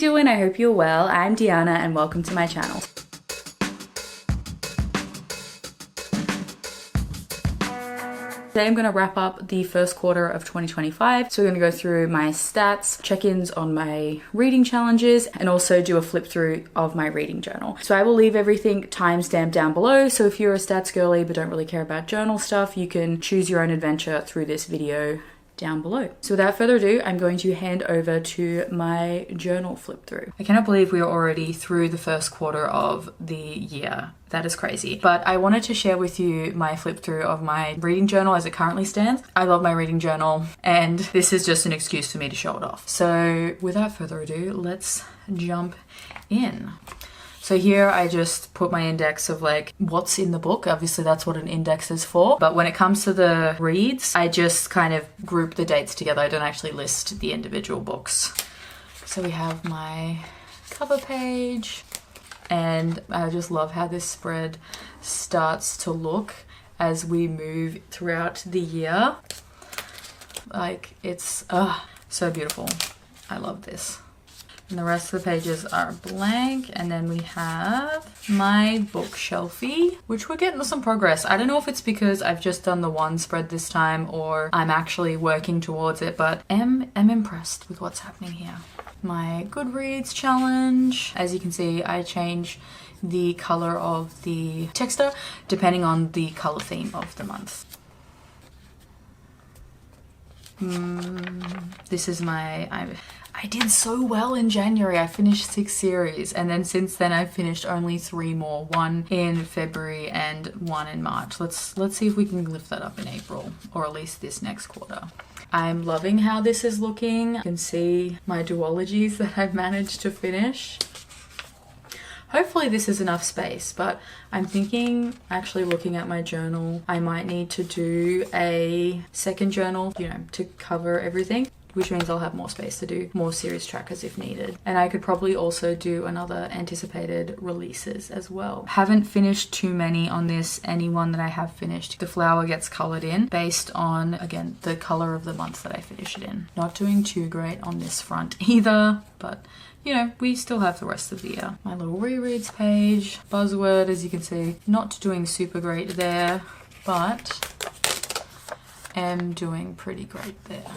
doing? I hope you're well. I'm Deanna and welcome to my channel. Today I'm going to wrap up the first quarter of 2025. So we're going to go through my stats, check-ins on my reading challenges, and also do a flip through of my reading journal. So I will leave everything timestamped down below. So if you're a stats girly but don't really care about journal stuff, you can choose your own adventure through this video down below. So without further ado, I'm going to hand over to my journal flip through. I cannot believe we are already through the first quarter of the year. That is crazy. But I wanted to share with you my flip through of my reading journal as it currently stands. I love my reading journal and this is just an excuse for me to show it off. So without further ado, let's jump in. So here I just put my index of like what's in the book. Obviously that's what an index is for. But when it comes to the reads, I just kind of group the dates together. I don't actually list the individual books. So we have my cover page and I just love how this spread starts to look as we move throughout the year. Like it's so beautiful. I love this. And the rest of the pages are blank. And then we have my bookshelfie, which we're getting some progress. I don't know if it's because I've just done the one spread this time or I'm actually working towards it, but I'm impressed with what's happening here. My Goodreads challenge. As you can see, I change the color of the texter depending on the color theme of the month. This is my... I did so well in January. I finished 6 series and then since then I've finished only 3 more. 1 in February and 1 in March. Let's see if we can lift that up in April or at least this next quarter. I'm loving how this is looking. You can see my duologies that I've managed to finish. Hopefully this is enough space, but I'm thinking, actually looking at my journal, I might need to do a second journal, you know, to cover everything, which means I'll have more space to do more series trackers if needed. And I could probably also do another anticipated releases as well. Haven't finished too many on this. Any one that I have finished, the flower gets colored in based on, again, the color of the month that I finish it in. Not doing too great on this front either, but you know, we still have the rest of the year. My little rereads page, buzzword, as you can see, not doing super great there, but am doing pretty great there.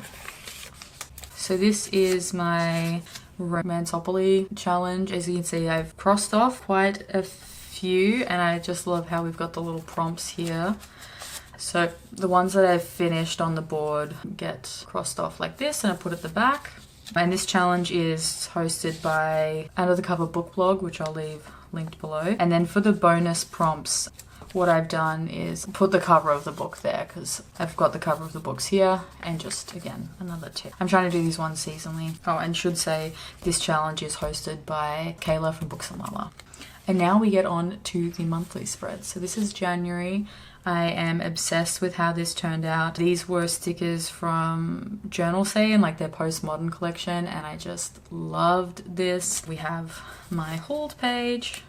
So this is my Romanceopoly challenge. As you can see, I've crossed off quite a few and I just love how we've got the little prompts here. So the ones that I've finished on the board get crossed off like this and I put at the back. And this challenge is hosted by Under the Cover Book Blog, which I'll leave linked below. And then for the bonus prompts, what I've done is put the cover of the book there because I've got the cover of the books here and just, again, another tip. I'm trying to do these ones seasonally. Oh, and should say this challenge is hosted by Kayla from Books and Lala. And now we get on to the monthly spread. So this is January. I am obsessed with how this turned out. These were stickers from Journal Say and like their postmodern collection and I just loved this. We have my hauled page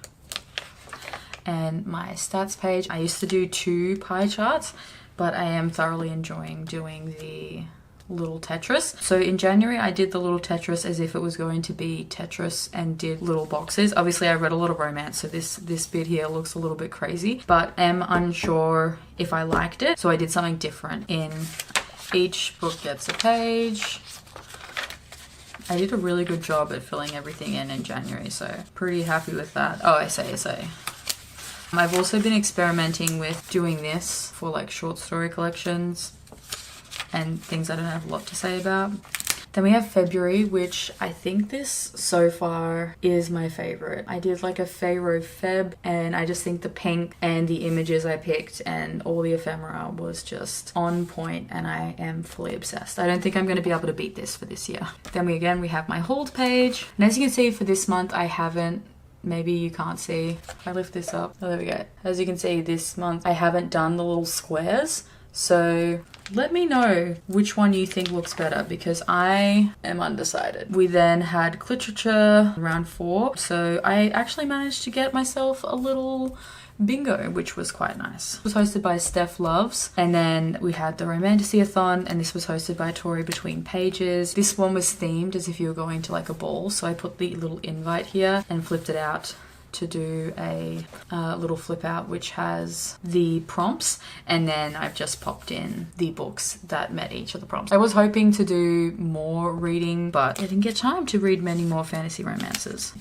and my stats page. I used to do 2 pie charts, but I am thoroughly enjoying doing the little Tetris. So in January I did the little Tetris as if it was going to be Tetris and did little boxes. Obviously I read a lot of romance, so this bit here looks a little bit crazy, but am unsure if I liked it. So I did something different. In each book gets a page. I did a really good job at filling everything in January, so pretty happy with that. Oh, essay. I've also been experimenting with doing this for like short story collections and things I don't have a lot to say about. Then we have February, which I think this so far is my favorite. I did like a Pharaoh Feb and I just think the pink and the images I picked and all the ephemera was just on point and I am fully obsessed. I don't think I'm going to be able to beat this for this year. Then we have my hauled page. And as you can see for this month, I haven't, maybe you can't see, if I lift this up, oh there we go. As you can see this month, I haven't done the little squares. So let me know which one you think looks better because I am undecided. We then had literature round 4. So I actually managed to get myself a little bingo, which was quite nice. It was hosted by Steph Loves, and then we had the Romantasy-a-thon, and this was hosted by Tori Between Pages. This one was themed as if you were going to like a ball, so I put the little invite here and flipped it out to do a little flip out which has the prompts, and then I've just popped in the books that met each of the prompts. I was hoping to do more reading, but I didn't get time to read many more fantasy romances.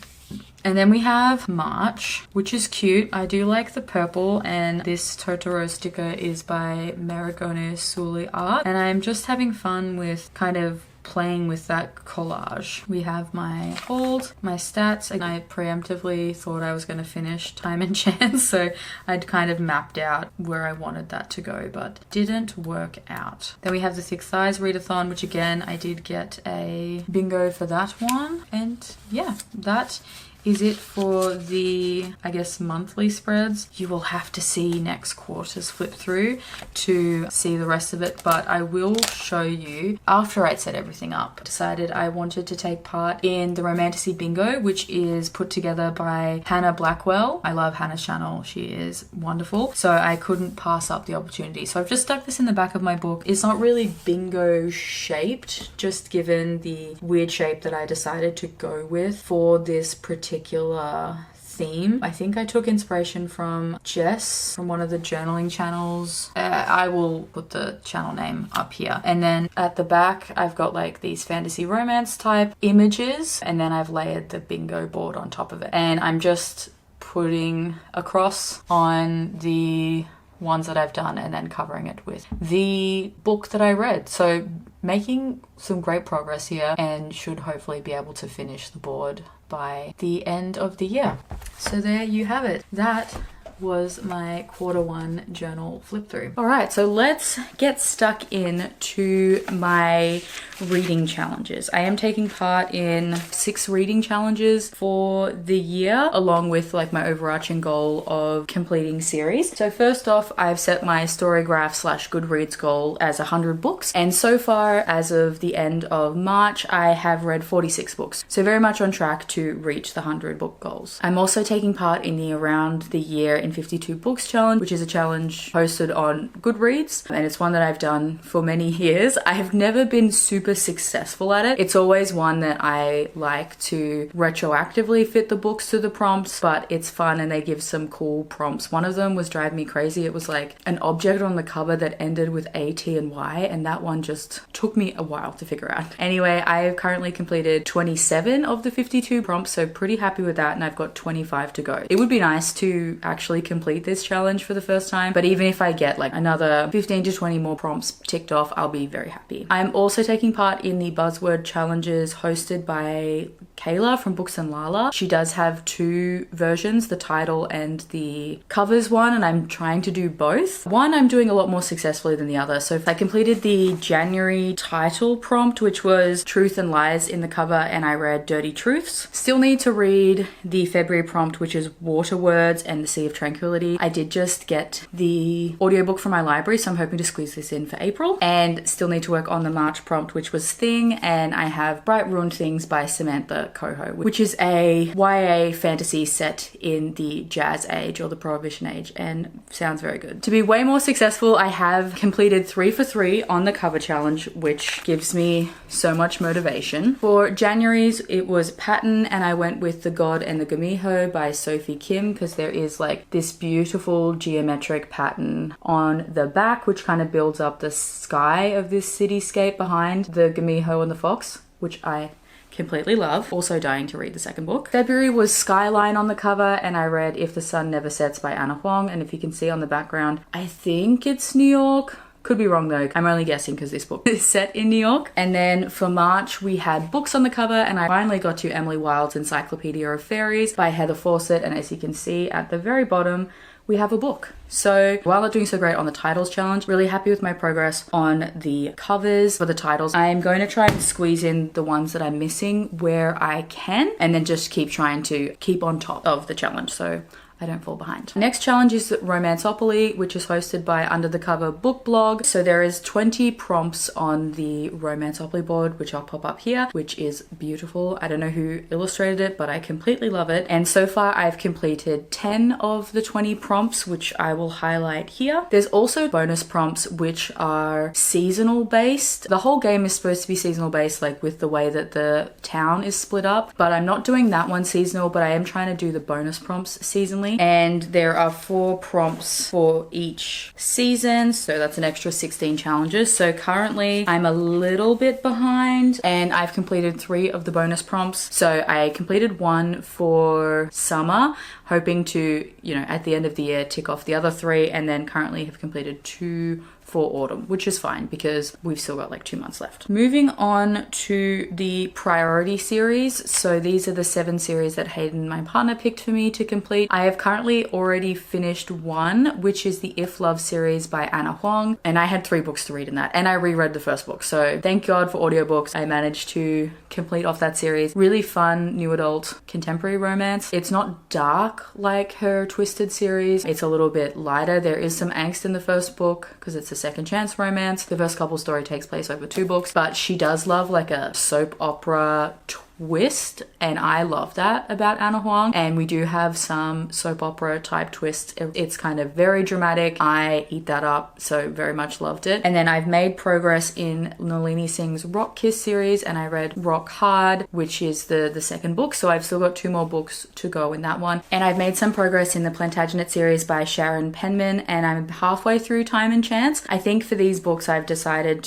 And then we have March, which is cute. I do like the purple, and this Totoro sticker is by Marigone Suli Art, and I'm just having fun with kind of playing with that collage. We have my hold, my stats, and I preemptively thought I was going to finish Time and Chance, so I'd kind of mapped out where I wanted that to go, but didn't work out. Then we have the Thick Thighs readathon, which again, I did get a bingo for that one, and yeah, that is it for the, I guess, monthly spreads. You will have to see next quarter's flip through to see the rest of it, but I will show you after I'd set everything up. I decided I wanted to take part in the Romantasy Bingo, which is put together by Hannah Blackwell. I love Hannah's channel. She is wonderful. So I couldn't pass up the opportunity. So I've just stuck this in the back of my book. It's not really bingo shaped, just given the weird shape that I decided to go with for this particular theme. I think I took inspiration from Jess from one of the journaling channels. I will put the channel name up here. And then at the back, I've got like these fantasy romance type images, and then I've layered the bingo board on top of it. And I'm just putting a cross on the ones that I've done and then covering it with the book that I read. So making some great progress here, and should hopefully be able to finish the board by the end of the year. So there you have it. That was my Q1 journal flip through. All right, so let's get stuck in to my reading challenges. I am taking part in 6 reading challenges for the year, along with like my overarching goal of completing series. So first off, I've set my Storygraph / Goodreads goal as 100 books. And so far, as of the end of March, I have read 46 books. So very much on track to reach the 100 book goals. I'm also taking part in the Around the Year in 52 Books challenge, which is a challenge posted on Goodreads, and it's one that I've done for many years. I have never been super successful at it. It's always one that I like to retroactively fit the books to the prompts, but it's fun and they give some cool prompts. One of them was driving me crazy. It was like an object on the cover that ended with A, T, and Y, and that one just took me a while to figure out. Anyway, I've currently completed 27 of the 52 prompts, so pretty happy with that, and I've got 25 to go. It would be nice to actually complete this challenge for the first time, but even if I get like another 15 to 20 more prompts ticked off, I'll be very happy. I'm also taking part in the buzzword challenges hosted by Kayla from Books and Lala. She does have 2 versions, the title and the covers one, and I'm trying to do both. One I'm doing a lot more successfully than the other. So I completed the January title prompt, which was Truth and Lies in the cover, and I read Dirty Truths. Still need to read the February prompt, which is Water Words and the Sea of Tranquility. I did just get the audiobook from my library, so I'm hoping to squeeze this in for April. And still need to work on the March prompt, which was Thing, and I have Bright Ruined Things by Samantha Coho, which is a YA fantasy set in the Jazz Age or the Prohibition Age, and sounds very good. To be way more successful, I have completed 3 for 3 on the cover challenge, which gives me so much motivation. For January's, it was Pattern, and I went with The God and the Gamiho by Sophie Kim, because there is like this beautiful geometric pattern on the back, which kind of builds up the sky of this cityscape behind the Gamiho and the fox, which I completely love. Also dying to read the second book. February was Skyline on the cover, and I read If the Sun Never Sets by Anna Huang, and if you can see on the background, I think it's New York. Could be wrong though. I'm only guessing because this book is set in New York. And then for March, we had books on the cover, and I finally got to Emily Wilde's Encyclopedia of Fairies by Heather Fawcett. And as you can see at the very bottom, we have a book. So while not doing so great on the titles challenge, really happy with my progress on the covers for the titles. I'm going to try and squeeze in the ones that I'm missing where I can, and then just keep trying to keep on top of the challenge. So I don't fall behind. Next challenge is Romanceopoly, which is hosted by Under the Cover Book Blog. So there is 20 prompts on the Romanceopoly board, which I'll pop up here, which is beautiful. I don't know who illustrated it, but I completely love it. And so far I've completed 10 of the 20 prompts, which I will highlight here. There's also bonus prompts, which are seasonal based. The whole game is supposed to be seasonal based, like with the way that the town is split up, but I'm not doing that one seasonal, but I am trying to do the bonus prompts seasonally. And there are 4 prompts for each season, so that's an extra 16 challenges. So currently I'm a little bit behind, and I've completed 3 of the bonus prompts. So I completed 1 for summer, hoping to, you know, at the end of the year tick off the other 3, and then currently have completed 2 for autumn, which is fine because we've still got like 2 months left. Moving on to the priority series. So these are the 7 series that Hayden, my partner, picked for me to complete. I have currently already finished 1, which is the If Love series by Anna Huang, and I had 3 books to read in that, and I reread the first book. So thank God for audiobooks. I managed to complete off that series. Really fun new adult contemporary romance. It's not dark like her Twisted series. It's a little bit lighter. There is some angst in the first book because it's a second chance romance. The first couple story takes place over 2 books, but she does love like a soap opera twist, and I love that about Anna Huang. And we do have some soap opera type twists. It's kind of very dramatic. I eat that up, so very much loved it. And then I've made progress in Nalini Singh's Rock Kiss series, and I read Rock Hard, which is the second book, so I've still got 2 more books to go in that one. And I've made some progress in the Plantagenet series by Sharon Penman, and I'm halfway through Time and Chance. I think for these books I've decided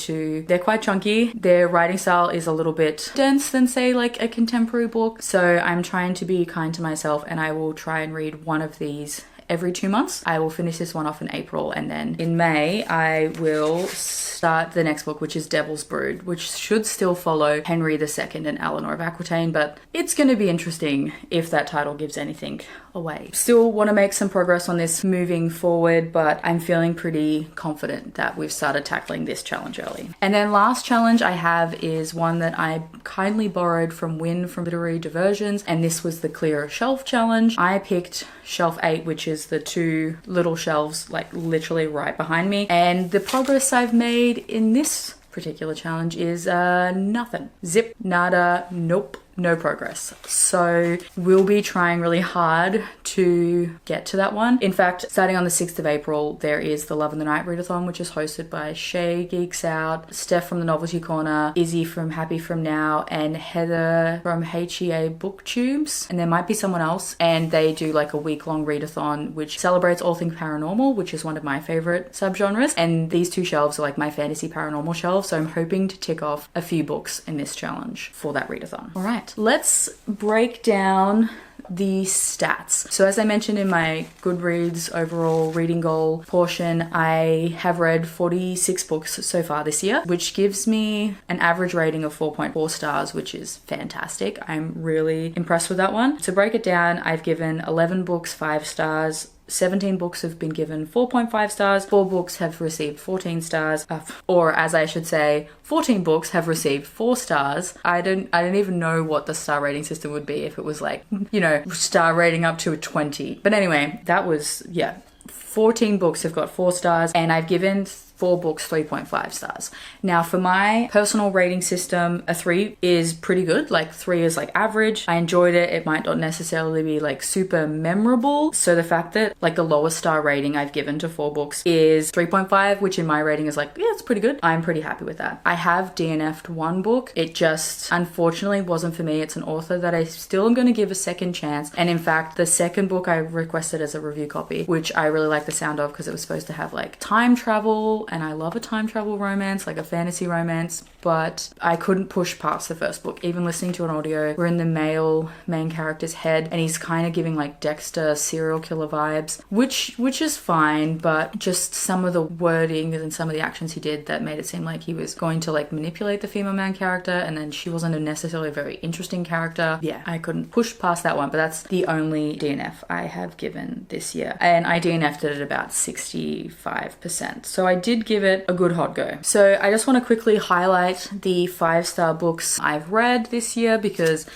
they're quite chunky. Their writing style is a little bit dense than say like a contemporary book, so I'm trying to be kind to myself, and I will try and read one of these every 2 months. I will finish this one off in April, and then in May I will start the next book, which is Devil's Brood, which should still follow Henry II and Eleanor of Aquitaine, but it's going to be interesting if that title gives anything away. Still want to make some progress on this moving forward, but I'm feeling pretty confident that we've started tackling this challenge early. And then last challenge I have is one that I kindly borrowed from Win from Literary Diversions, and this was the Clear a Shelf challenge. I picked shelf 8, which is the 2 little shelves like literally right behind me, and the progress I've made in this particular challenge is nothing. Zip, nada, nope. No progress. So we'll be trying really hard to get to that one. In fact, starting on the 6th of April, there is the Love in the Night readathon, which is hosted by Shay Geeks Out, Steph from the Novelty Corner, Izzy from Happy From Now, and Heather from HEA Booktubes. And there might be someone else. And they do like a week-long readathon, which celebrates all things paranormal, which is one of my favorite subgenres. And these 2 shelves are like my fantasy paranormal shelves. So I'm hoping to tick off a few books in this challenge for that readathon. All right. Let's break down the stats. So as I mentioned in my Goodreads overall reading goal portion, I have read 46 books so far this year, which gives me an average rating of 4.4 stars, which is fantastic. I'm really impressed with that one. To break it down, I've given 11 books 5 stars, 17 books have been given 4.5 stars, 4 books have received 14 stars, or as I should say, 14 books have received 4 stars. I don't even know what the star rating system would be if it was like, you know, star rating up to a 20. But anyway, that was, 14 books have got 4 stars, and I've given 4 books 3.5 stars. Now for my personal rating system, a 3 is pretty good. Like 3 is like average. I enjoyed it. It might not necessarily be like super memorable. So the fact that like the lowest star rating I've given to 4 books is 3.5, which in my rating is like, yeah, it's pretty good. I'm pretty happy with that. I have DNF'd 1 book. It just unfortunately wasn't for me. It's an author that I still am going to give a second chance. And in fact, the second book I requested as a review copy, which I really like the sound of because it was supposed to have like time travel, and I love a time travel romance, like a fantasy romance, but I couldn't push past the first book. Even listening to an audio, we're in the male main character's head, and he's kind of giving like Dexter serial killer vibes, which is fine, but just some of the wording and some of the actions he did that made it seem like he was going to like manipulate the female main character, and then she wasn't necessarily a very interesting character. Yeah, I couldn't push past that one, but that's the only DNF I have given this year, and I DNF'd it at about 65%. So I did give it a good hot go. So I just want to quickly highlight the 5-star books I've read this year because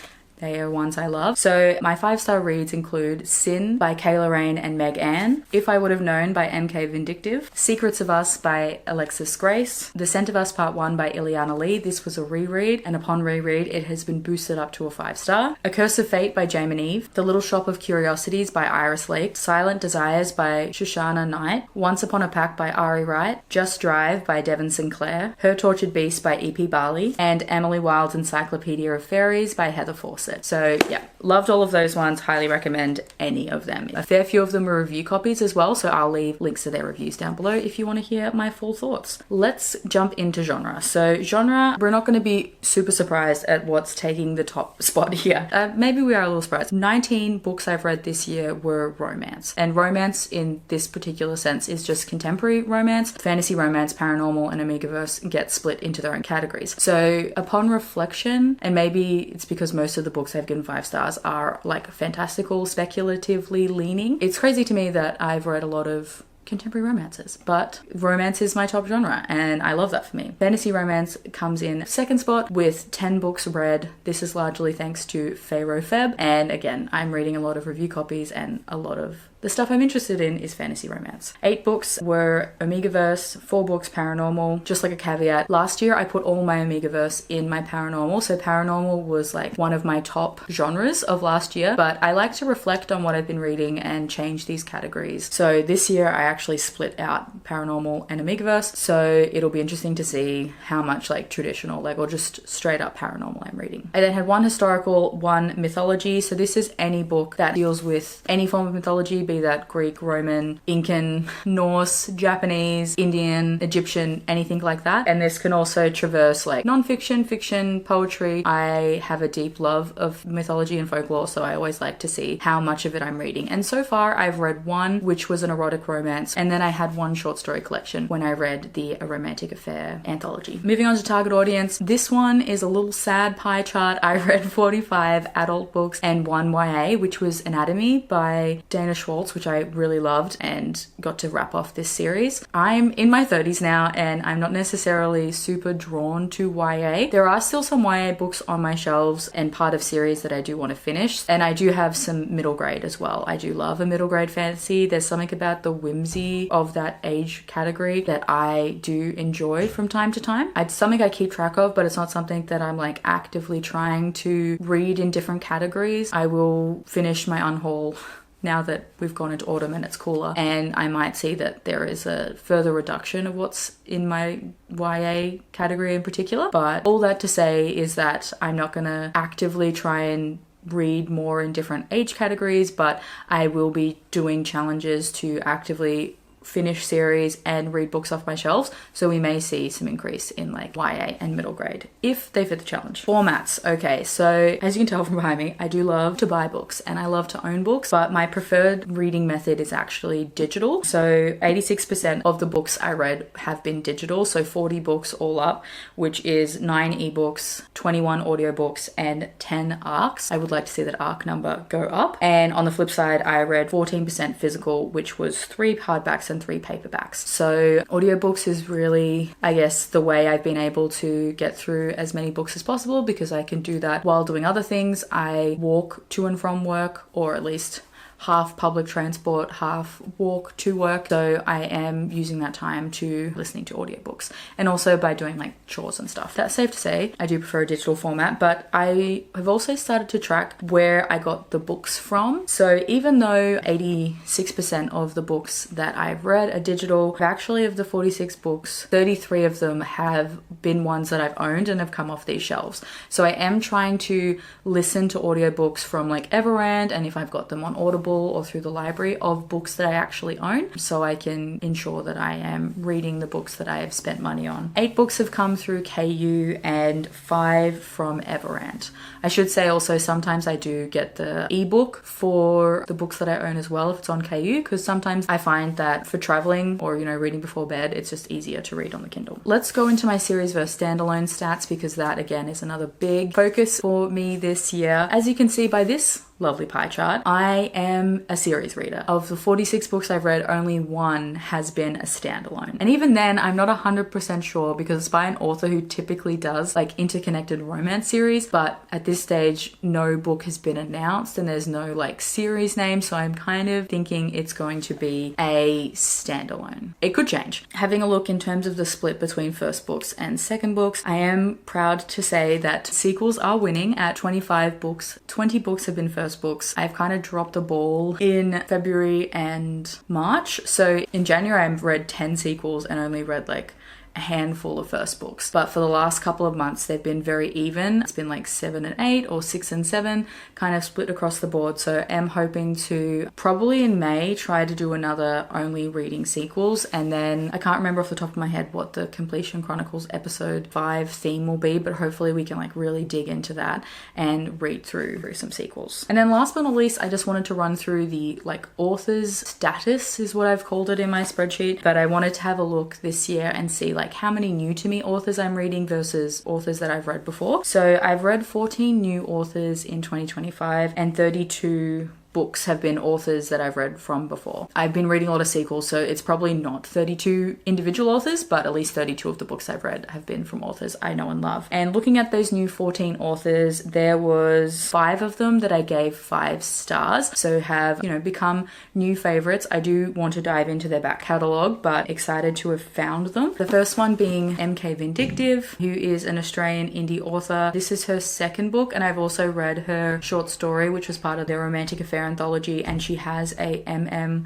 They are ones I love. So my 5-star reads include Sin by Kayla Rain and Meg Ann, If I Would Have Known by MK Vindictive, Secrets of Us by Alexis Grace, The Scent of Us Part 1 by Ileana Lee. This was a reread, and upon reread it has been boosted up to a 5-star. A Curse of Fate by Jamin Eve, The Little Shop of Curiosities by Iris Lake, Silent Desires by Shoshana Knight, Once Upon a Pack by Ari Wright, Just Drive by Devon Sinclair, Her Tortured Beast by E.P. Barley, and Emily Wilde's Encyclopedia of Fairies by Heather Fawcett. So yeah, loved all of those ones. Highly recommend any of them. A fair few of them are review copies as well, so I'll leave links to their reviews down below if you want to hear my full thoughts. Let's jump into genre. So genre, we're not going to be super surprised at what's taking the top spot here. Maybe we are a little surprised. 19 books I've read this year were romance, and romance in this particular sense is just contemporary romance. Fantasy romance, paranormal, and Amigaverse get split into their own categories. So upon reflection, and maybe it's because most of the books I've given 5 stars are like fantastical, speculatively leaning. It's crazy to me that I've read a lot of contemporary romances, but romance is my top genre and I love that for me. Fantasy romance comes in second spot with 10 books read. This is largely thanks to Pharaoh Feb, and again, I'm reading a lot of review copies and a lot of the stuff I'm interested in is fantasy romance. 8 books were Amigaverse, 4 books paranormal. Just like a caveat, last year I put all my Amigaverse in my paranormal, so paranormal was like one of my top genres of last year, but I like to reflect on what I've been reading and change these categories. So this year I actually split out paranormal and Amigaverse, so it'll be interesting to see how much like traditional, like, or just straight up paranormal I'm reading. I then had 1 historical, 1 mythology, so this is any book that deals with any form of mythology, be that Greek, Roman, Incan, Norse, Japanese, Indian, Egyptian, anything like that. And this can also traverse like non-fiction, fiction, poetry. I have a deep love of mythology and folklore, so I always like to see how much of it I'm reading. And so far I've read 1, which was an erotic romance, and then I had 1 short story collection when I read the A Romantic Affair anthology. Moving on to target audience, this one is a little sad pie chart. I read 45 adult books and 1 YA, which was Anatomy by Dana Schwartz, which I really loved and got to wrap off this series. I'm in my 30s now and I'm not necessarily super drawn to YA. There are still some YA books on my shelves and part of series that I do want to finish, and I do have some middle grade as well. I do love a middle grade fantasy. There's something about the whimsy of that age category that I do enjoy from time to time. It's something I keep track of, but it's not something that I'm like actively trying to read in different categories. I will finish my unhaul now that we've gone into autumn and it's cooler, and I might see that there is a further reduction of what's in my YA category in particular. But all that to say is that I'm not gonna actively try and read more in different age categories, but I will be doing challenges to actively finish series and read books off my shelves, so we may see some increase in like YA and middle grade if they fit the challenge. Formats. Okay, so as you can tell from behind me, I do love to buy books and I love to own books, but my preferred reading method is actually digital. So 86% of the books I read have been digital, so 40 books all up, which is 9 ebooks, 21 audiobooks, and 10 ARCs. I would like to see that ARC number go up. And on the flip side, I read 14% physical, which was 3 hardbacks and 3 paperbacks. So audiobooks is really, I guess, the way I've been able to get through as many books as possible, because I can do that while doing other things. I walk to and from work, or at least half public transport, half walk to work. So I am using that time to listening to audiobooks, and also by doing like chores and stuff. That's safe to say, I do prefer a digital format, but I have also started to track where I got the books from. So even though 86% of the books that I've read are digital, actually of the 46 books, 33 of them have been ones that I've owned and have come off these shelves. So I am trying to listen to audiobooks from like Everand, and if I've got them on Audible or through the library, of books that I actually own, so I can ensure that I am reading the books that I have spent money on. 8 books have come through KU and 5 from Everand. I should say also sometimes I do get the ebook for the books that I own as well if it's on KU, because sometimes I find that for traveling or, you know, reading before bed, it's just easier to read on the Kindle. Let's go into my series versus standalone stats, because that again is another big focus for me this year. As you can see by this lovely pie chart. I am a series reader. Of the 46 books I've read, only one has been a standalone. And even then, I'm not 100% sure because it's by an author who typically does like interconnected romance series, but at this stage, no book has been announced and there's no like series name, so I'm kind of thinking it's going to be a standalone. It could change. Having a look in terms of the split between first books and second books, I am proud to say that sequels are winning at 25 books. 20 books have been first books. I've kind of dropped the ball in February and March. So in January, I've read 10 sequels and only read like a handful of first books. But for the last couple of months, they've been very even. It's been like 7 and 8 or 6 and 7, kind of split across the board. So I'm hoping to probably in May try to do another only reading sequels. And then I can't remember off the top of my head what the Completion Chronicles episode 5 theme will be, but hopefully we can like really dig into that and read through some sequels. And then last but not least, I just wanted to run through the like author's status is what I've called it in my spreadsheet. But I wanted to have a look this year and see like how many new to me authors I'm reading versus authors that I've read before. So I've read 14 new authors in 2025 and 32 books have been authors that I've read from before. I've been reading a lot of sequels, so it's probably not 32 individual authors, but at least 32 of the books I've read have been from authors I know and love. And looking at those new 14 authors, there was 5 of them that I gave 5 stars, so have, you know, become new favorites. I do want to dive into their back catalogue, but excited to have found them. The first one being MK Vindictive, who is an Australian indie author. This is her second book, and I've also read her short story, which was part of their romantic affair anthology, and she has a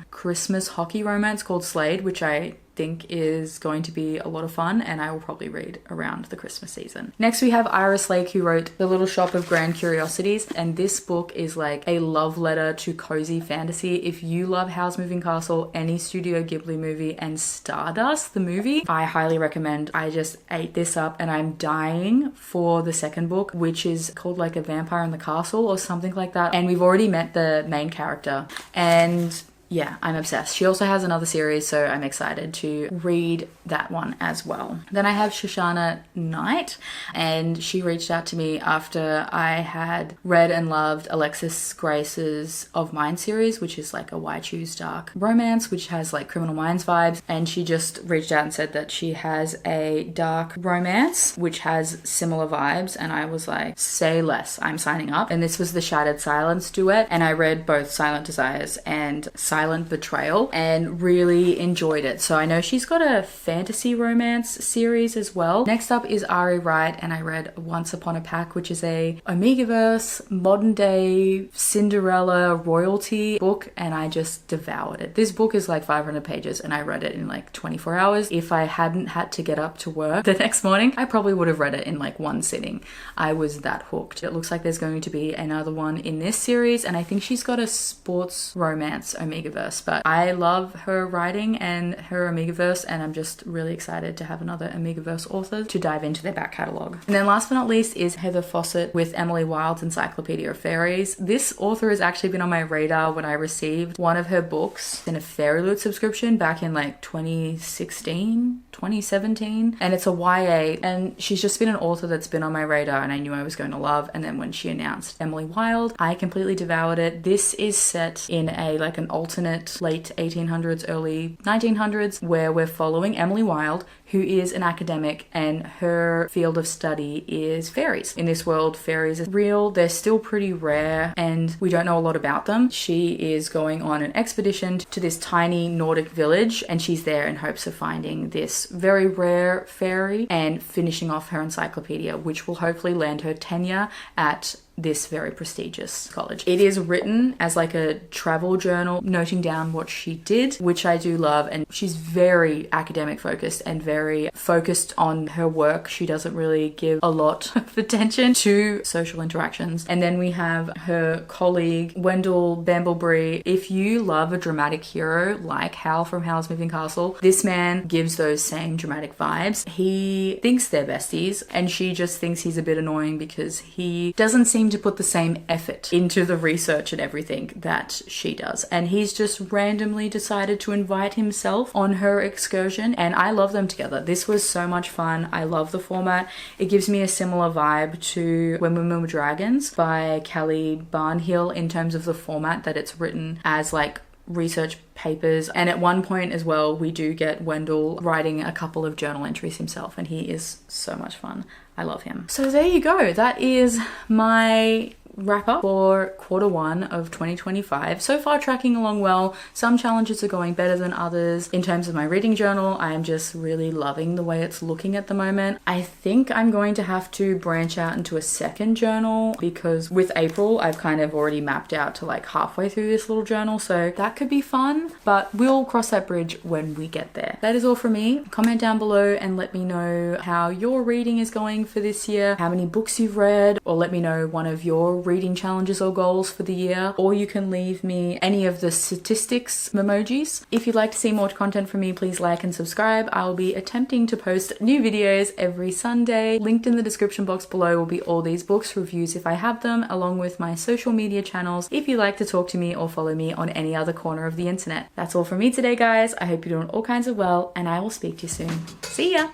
Christmas hockey romance called Slade, which I think is going to be a lot of fun and I will probably read around the Christmas season. Next we have Iris Lake, who wrote The Little Shop of Grand Curiosities, and this book is like a love letter to cozy fantasy. If you love Howl's Moving Castle, any Studio Ghibli movie, and Stardust the movie, I highly recommend. I just ate this up and I'm dying for the second book, which is called like A Vampire in the Castle or something like that, and we've already met the main character and yeah, I'm obsessed. She also has another series, so I'm excited to read that one as well. Then I have Shoshana Knight, and she reached out to me after I had read and loved Alexis Grace's Of Mine series, which is like a Why Choose Dark romance, which has like Criminal Minds vibes. And she just reached out and said that she has a dark romance, which has similar vibes. And I was like, say less, I'm signing up. And this was the Shattered Silence duet. And I read both Silent Desires and Silent Betrayal and really enjoyed it. So I know she's got a fantasy romance series as well. Next up is Ari Wright, and I read Once Upon a Pack, which is a Omegaverse modern day Cinderella royalty book, and I just devoured it. This book is like 500 pages and I read it in like 24 hours. If I hadn't had to get up to work the next morning, I probably would have read it in like one sitting. I was that hooked. It looks like there's going to be another one in this series, and I think she's got a sports romance Omegaverse, but I love her writing and her Omegaverse, and I'm just really excited to have another Omegaverse author to dive into their back catalogue. And then last but not least is Heather Fawcett with Emily Wilde's Encyclopedia of Fairies. This author has actually been on my radar when I received one of her books in a Fairyloot subscription back in like 2016, 2017, and it's a YA, and she's just been an author that's been on my radar and I knew I was going to love. And then when she announced Emily Wilde, I completely devoured it. This is set in a like an alternate late 1800s, early 1900s, where we're following Emily Wilde, who is an academic, and her field of study is fairies. In this world, fairies are real, they're still pretty rare, and we don't know a lot about them. She is going on an expedition to this tiny Nordic village, and she's there in hopes of finding this very rare fairy and finishing off her encyclopedia, which will hopefully land her tenure at this very prestigious college. It is written as like a travel journal, noting down what she did, which I do love, and she's very academic focused and very focused on her work. She doesn't really give a lot of attention to social interactions. And then we have her colleague Wendell Bambleby. If you love a dramatic hero like Hal from Howl's Moving Castle, this man gives those same dramatic vibes. He thinks they're besties and she just thinks he's a bit annoying because he doesn't seem seem to put the same effort into the research and everything that she does. And he's just randomly decided to invite himself on her excursion, and I love them together. This was so much fun. I love the format. It gives me a similar vibe to When Women Were Dragons by Kelly Barnhill in terms of the format that it's written as like research papers. And at one point as well, we do get Wendell writing a couple of journal entries himself, and he is so much fun. I love him. So there you go. That is my wrap up for Q1 of 2025. So far tracking along well. Some challenges are going better than others. In terms of my reading journal, I am just really loving the way it's looking at the moment. I think I'm going to have to branch out into a second journal because with April, I've kind of already mapped out to like halfway through this little journal. So that could be fun, but we'll cross that bridge when we get there. That is all from me. Comment down below and let me know how your reading is going for this year, how many books you've read, or let me know one of your reading challenges or goals for the year, or you can leave me any of the statistics emojis. If you'd like to see more content from me, please like and subscribe. I'll be attempting to post new videos every Sunday. Linked in the description box below will be all these books reviews if I have them, along with my social media channels if you'd like to talk to me or follow me on any other corner of the internet. That's all from me today, guys. I hope you're doing all kinds of well, and I will speak to you soon. See ya!